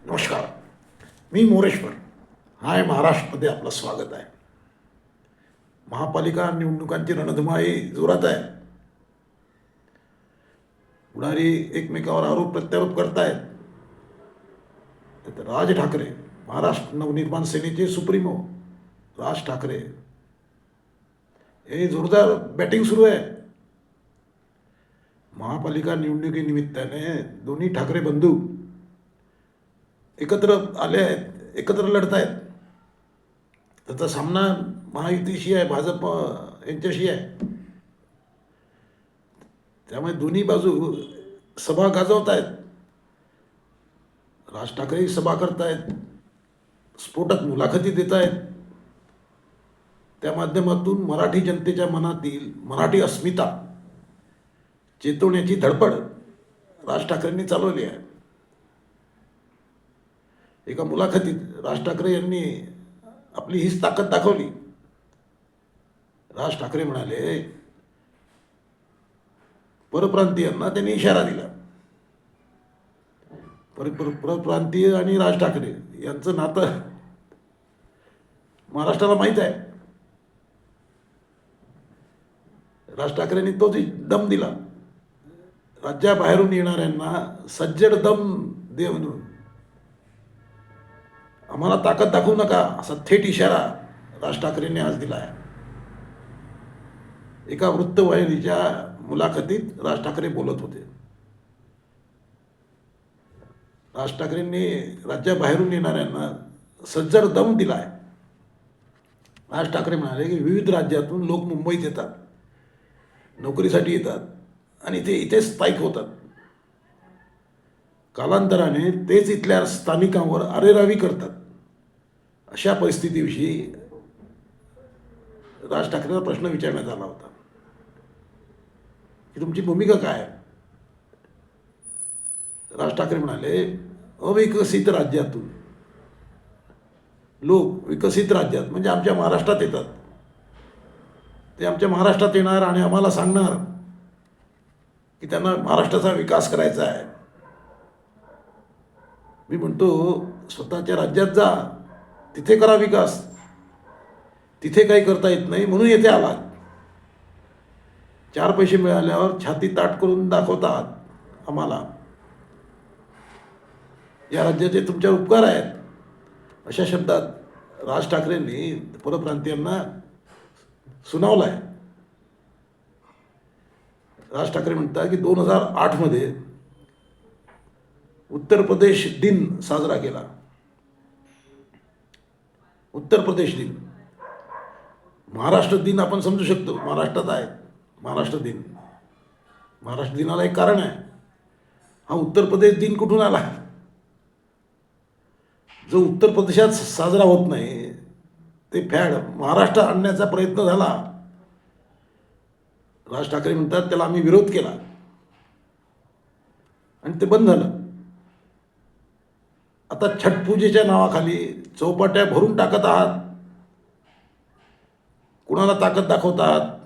नमस्कार. मी मोरेश्वर. हाय महाराष्ट्रमध्ये आपलं स्वागत आहे. महापालिका निवडणुकांची रणधुमाळी जोरात आहे. पुढारी एकमेकावर आरोप प्रत्यारोप करतायत. तर राज ठाकरे, महाराष्ट्र नवनिर्माण सेनेचे सुप्रीमो राज ठाकरे, हे जोरदार बॅटिंग सुरू आहे. महापालिका निवडणुकीनिमित्ताने दोन्ही ठाकरे बंधू एकत्र आले आहेत, एकत्र लढत आहेत. त्याचा सामना महायुतीशी आहे, भाजप यांच्याशी आहे. त्यामुळे दोन्ही बाजू सभा गाजवत आहेत. राज ठाकरे सभा करतायत, स्फोटक मुलाखती देत आहेत. त्या माध्यमातून मराठी जनतेच्या मनातील मराठी अस्मिता चेतवण्याची धडपड राज ठाकरेंनी चालवली आहे. एका मुलाखतीत राज ठाकरे यांनी आपली हीच ताकद दाखवली. राज ठाकरे म्हणाले, परप्रांतीयांना त्यांनी इशारा दिला. परप्रांतीय आणि राज ठाकरे यांचं नातं महाराष्ट्राला माहीत आहे. राज ठाकरेंनी तोच दम दिला. राज्याबाहेरून येणाऱ्यांना सज्जड दम दे म्हणून आम्हाला ताकद दाखवू नका, असा थेट इशारा राज ठाकरेंनी आज दिला आहे. एका वृत्तवाहिनीच्या मुलाखतीत राज ठाकरे बोलत होते. राज ठाकरेंनी राज्याबाहेरून येणाऱ्यांना सज्जड दम दिला आहे. राज ठाकरे म्हणाले की विविध राज्यातून लोक मुंबईत येतात, नोकरीसाठी येतात आणि ते इथे स्थायिक होतात. कालांतराने तेच इथल्या स्थानिकांवर अरेरावी करतात. अशा परिस्थितीविषयी राज ठाकरेंना प्रश्न विचारण्यात आला होता की तुमची भूमिका काय आहे. राज ठाकरे म्हणाले, अविकसित राज्यातून लोक विकसित राज्यात म्हणजे आमच्या महाराष्ट्रात येतात. ते आमच्या महाराष्ट्रात येणार आणि आम्हाला सांगणार की त्यांना महाराष्ट्राचा विकास करायचा आहे. मी म्हणतो, स्वतःच्या राज्यात जा, तिथे करा विकास. तिथे काही करता येत नाही म्हणून येथे आलात. 4 पैसे मिळाल्यावर छाती ताट करून दाखवतात आम्हाला. या राज्याचे तुमच्यावर उपकार आहेत. अशा शब्दात राज ठाकरेंनी परप्रांतीयांना सुनावलं आहे. राज ठाकरे म्हणतात की 2008 उत्तर प्रदेश दिन साजरा केला. उत्तर प्रदेश दिन, महाराष्ट्र दिन आपण समजू शकतो, महाराष्ट्रात आहे महाराष्ट्र दिन. महाराष्ट्र दिनाला एक कारण आहे. हा उत्तर प्रदेश दिन कुठून आला? जो उत्तर प्रदेशात साजरा होत नाही ते फॅड महाराष्ट्रात आणण्याचा प्रयत्न झाला. राज ठाकरे म्हणतात त्याला आम्ही विरोध केला आणि ते बंद झालं. आता छटपूजेच्या नावाखाली चौपाट्या भरून टाकत आहात. कुणाला ताकद दाखवतात?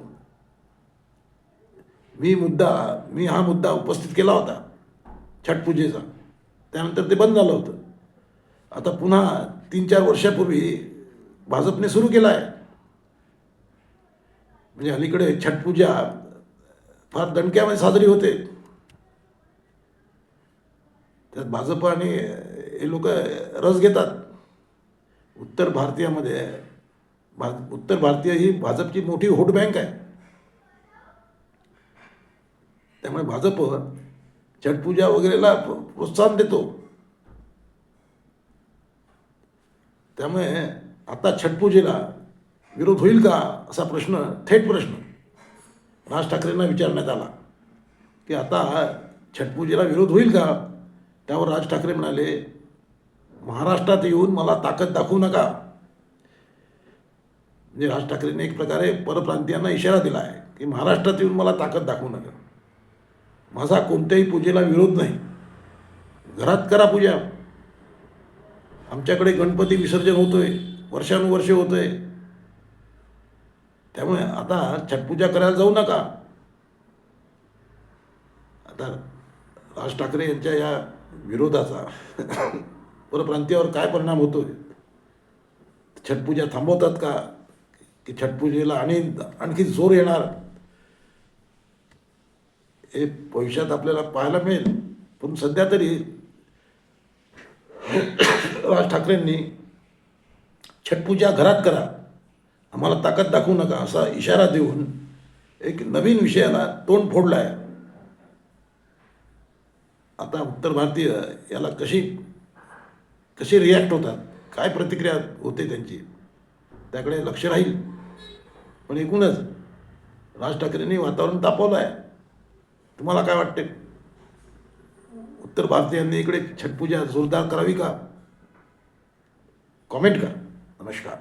मी हा मुद्दा उपस्थित केला होता छटपूजेचा, त्यानंतर ते बंद झालं होतं. आता पुन्हा 3-4 वर्षापूर्वी भाजपने सुरू केला आहे. म्हणजे अलीकडे छटपूजा फार दणक्यामध्ये साजरी होते. त्यात भाजप आणि हे लोक रस घेतात. उत्तर भारतीय ही भाजपची मोठी व्होट बँक आहे. त्यामुळे भाजप छटपूजा वगैरेला प्रोत्साहन देतो. त्यामुळे आता छटपूजेला विरोध होईल का, असा थेट प्रश्न राज ठाकरेंना विचारण्यात आला की आता छटपूजेला विरोध होईल का. त्यावर राज ठाकरे म्हणाले, महाराष्ट्रात येऊन मला ताकद दाखवू नका. म्हणजे राज ठाकरेंनी एक प्रकारे परप्रांतीयांना इशारा दिला आहे की महाराष्ट्रात येऊन मला ताकद दाखवू नका. माझा कोणत्याही पूजेला विरोध नाही, घरात करा पूजा. आमच्याकडे गणपती विसर्जन होतोय, वर्षानुवर्षे होतोय. त्यामुळे आता छटपूजा करायला जाऊ नका. आता राज ठाकरे यांच्या या विरोधाचा परप्रांतीयावर काय परिणाम होतो, छटपूजा थांबवतात का, की छटपूजेला आणखी जोर येणार, हे भविष्यात आपल्याला पाहायला मिळेल. पण सध्या तरी राज ठाकरेंनी छटपूजा घरात करा, आम्हाला ताकद दाखवू नका असा इशारा देऊन एक नवीन विषयाला तोंड फोडलं आहे. आता उत्तर भारतीय याला कशी रिॲक्ट होतात, काय प्रतिक्रिया होते त्यांची, त्याकडे लक्ष राहील. पण एकूणच राज ठाकरेंनी वातावरण तापवलं आहे. तुम्हाला काय वाटते, उत्तर भारतीयांनी इकडे छटपूजा जोरदार करावी का? कॉमेंट करा. नमस्कार.